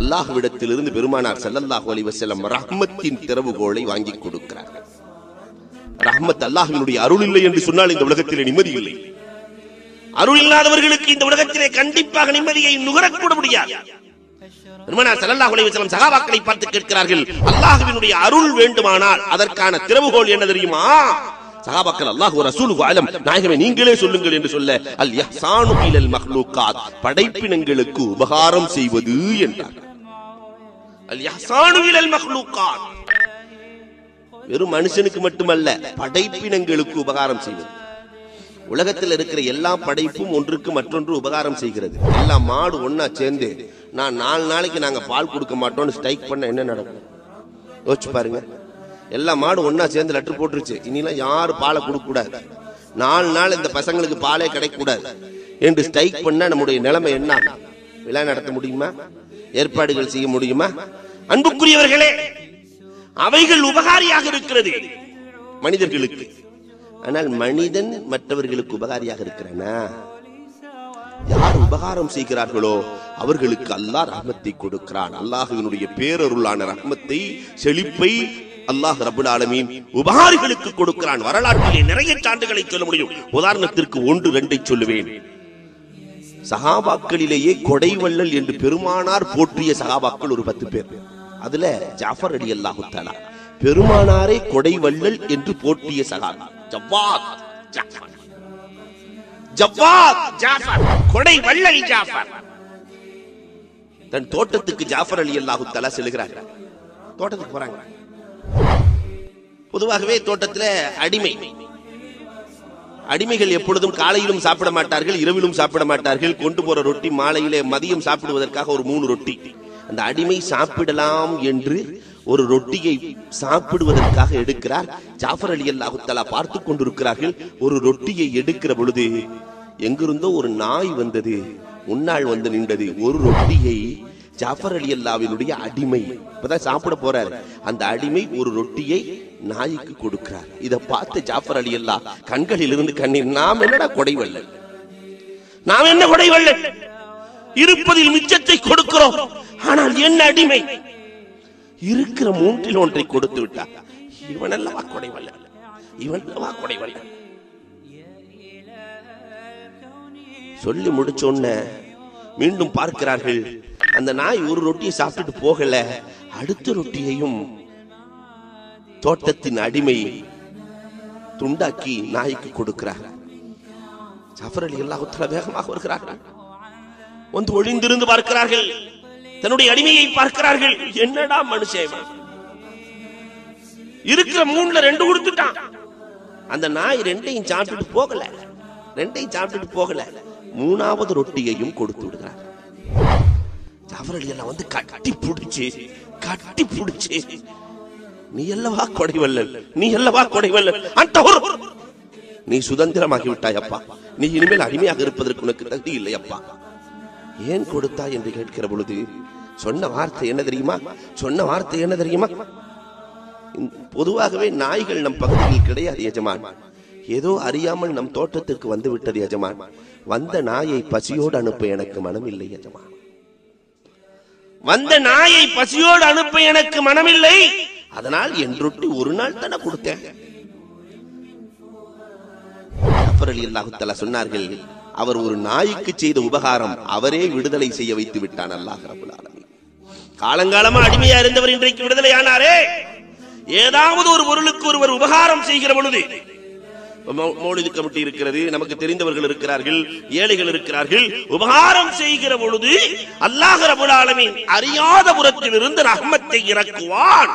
அல்லாஹ்விடத்திலிருந்து பெருமானார் ஸல்லல்லாஹு அலைஹி வஸல்லம் ரஹ்மத்தின் திறவுகோலை வாங்கி கொடுக்கிறார்கள். ரஹ்மத் அல்லாஹ்வினுடைய அருள் இல்லை என்று சொன்னால் இந்த உலகத்திலே நிம்மதி இல்லை. அருள் இல்லாதவர்களுக்கு இந்த உலகத்திலே கண்டிப்பாக நிம்மதியை நுகரக்கூட முடியாது. பெருமானார் ஸல்லல்லாஹு அலைஹி வஸல்லம் சஹாபாக்களை பார்த்து கேட்கிறார்கள், அல்லாஹ்வினுடைய அருள் வேண்டுமானால் அதற்கான திறவுகோல் என்ன தெரியுமா? சஹாபாக்கள் அல்லாஹ் வ ரசூலுஹு அலம், நாயகமே நீங்களே சொல்லுங்கள் என்று சொல்ல, அல் இஹ்சானு இலல் மக்லூகாத், படைப்பினங்களுக்கு உபகாரம் செய்வது என்றார். அல் இஹ்சானு இலல் மக்லூகாத், வெறும் மனுஷனுக்கு மட்டுமல்ல, படைப்பினங்களுக்கு உபகாரம் செய்வது. உலகத்தில் இருக்கிற எல்லா படைப்பும் ஒன்றுக்கு மற்றொன்று உபகாரம் செய்கிறது. எல்லா மாடு ஒன்னா சேர்ந்து நான் 4 நாளைக்கு நாங்க பால் கொடுக்க மாட்டோம்னு ஸ்ட்ரைக் பண்ண என்ன நடக்கும் யோசிச்சு பாருங்க. எல்லா மாடு ஒன்னா சேர்ந்து லெட்டர் போட்டுருச்சு, இனிலாம் யாரும் பாலை கொடுக்க கூடாது, 4 நாள் இந்த பசங்களுக்கு பாலே கிடைக்க கூடாது என்று ஸ்ட்ரைக் பண்ண நம்முடைய நிலைமை என்ன? விழா நடத்த முடியுமா? ஏற்பாடுகள் செய்ய முடியுமா? அன்புக்குரியவர்களே, அவைகள் உபகாரியாக இருக்கிறது மனிதர்களுக்கு. ஆனால் மனிதன் மற்றவர்களுக்கு உபகாரியாக இருக்கிறானா? யார் உபகாரம் செய்கிறார்களோ அவர்களுக்கு அல்லாஹ் ரஹ்மத்தை கொடுக்கிறான். அல்லாஹ்வினுடைய பேரருளான ரஹ்மத்தை, செழிப்பை அல்லாஹ் ரப்பல் ஆலமீன் உபகாரிகளுக்கு கொடுக்கிறான். வரலாற்றிலே நிறைய சான்றுகளை சொல்ல முடியும். உதாரணத்திற்கு 1-2 சொல்லுவேன். சஹாபாக்களிலேயே கொடைவள்ளல் என்று பெருமானார் போற்றிய சஹாபாக்கள் ஒரு 10 பேர். அதுல ஜாஃபர் ரலியல்லாஹு தஆலா பெருமானாரே கொடைவள்ளல் என்று போற்றிய சஹாபி. ஜவாத் ஜாஃபர், கொடைவள்ளல் ஜாஃபர். தன் தோட்டத்துக்கு ஜாஃபர் ரலியல்லாஹு தஆலா செல்கிறார். தோட்டத்துக்கு போறாங்க. பொதுவாகவே தோட்டத்துல அடிமைகள் எப்பொழுதும் காலையிலும் சாப்பிட மாட்டார்கள், இரவிலும் சாப்பிட மாட்டார்கள். கொண்டு போற ரொட்டி மாலையிலே மதியம் சாப்பிடுவதற்காக ஒரு 3 ரொட்டி. அந்த அடிமை சாப்பிடலாம் என்று ஒரு ரொட்டியை சாப்பிடுவதற்காக எடுக்கிறார். ஜாஃபர் ரலியல்லாஹு தஆலா பார்த்து கொண்டிருக்கிறார்கள். ஒரு ரொட்டியை எடுக்கிற பொழுது எங்கிருந்தோ ஒரு நாய் வந்தது, முன்னாள் வந்து நின்றது. ஒரு ரொட்டியை ஜாஃபர் ரலியல்லாஹுவினுடைய அடிமை இப்பதான் சாப்பிட போறாரு, அந்த அடிமை ஒரு ரொட்டியை நாய்க்கு கொடுக்கிறார். இதை பார்த்து ஜாஃபர் ரலியல்லாஹு கண்களில் இருந்து கண்ணீர். நாம் என்னடா கொடைவள்ளல், நாம் என்ன கொடைவள்ளல்? இருப்பதில் மிச்சத்தை கொடுக்கிறோம், ஆனால் என்ன அடிமை இருக்கிற 3-1 கொடுத்து விட்டார். இவனல்லவா கொடைவள்ளல், இவனல்லவா கொடைவள்ளல். சொல்லி முடிச்சோன்ன மீண்டும் பார்க்கிறார்கள். அந்த நாய் ஒரு ரொட்டியை சாப்பிட்டு போகல, அடுத்த ரொட்டியையும் தோட்டத்தின் அடிமை துண்டாக்கி நாய்க்கு கொடுக்கிறார். ஜாஃபர் ரலியல்லாஹு தஆலா வேகமாக வருகிறார்கள். வந்து ஒளிந்திருந்து பார்க்கிறார்கள். தன்னுடைய அடிமையை பார்க்கிறார்கள். என்னடா மனுஷன், இருக்கிற 3ல 2 கொடுத்துட்டான். அந்த நாய் 2ஐயும் சாப்பிட்டு போகல, 3வது ரொட்டியையும் கொடுத்து விடுகிறார். ஜாஃபர் ரலியல்லாஹு வந்து கட்டி பிடிச்சு நீ அல்லவா கொடைவள்ளல், நீ அல்லவா கொடைவள்ளல், நீ சுதந்திரமாகி விட்டாயப்பா, நீ இனிமேல் அடிமையாக இருப்பதற்கு உனக்கு தகுதி இல்லையப்பா, ஏன் கொடுத்தா என்று கேட்கிற பொழுது சொன்ன வார்த்தை என்ன தெரியுமா? பொதுவாகவே நாய்கள் நம் பகுதியில் கிடையாது எஜமான், ஏதோ அறியாமல் நம் தோட்டத்திற்கு வந்து விட்டது எஜமான். வந்த நாயை பசியோடு அனுப்ப எனக்கு மனமில்லை எஜமான், வந்த நாயை பசியோடு அனுப்ப எனக்கு மனமில்லை, அதனால் என் ரொட்டி ஒரு நாள் தானே கொடுத்தேன். ஜாஃபர் ரலியல்லாஹு தஆலா சொன்னார்கள், அவர் ஒரு நாய்க்கு செய்த உபகாரம் அவரே விடுதலை செய்ய வைத்து விட்டான் அல்லாஹ் ரப்பல் ஆலமீன். காலங்காலமா அடிமையா இருந்தவர் இன்றைக்கு விடுதலை ஆனாரே. ஏதாவது ஒரு பொருளுக்கு ஒருவர் உபகாரம் செய்கிற பொழுது, மௌலிது கமிட்டி இருக்கிறது, நமக்கு தெரிந்தவர்கள் இருக்கிறார்கள், ஏழைகள் இருக்கிறார்கள், உபகாரம் செய்கிற பொழுது அல்லாஹ் ரப்பல் ஆலமீன் அறியாத புறத்தில் இருந்து ரஹ்மத்தை இறக்குவான்.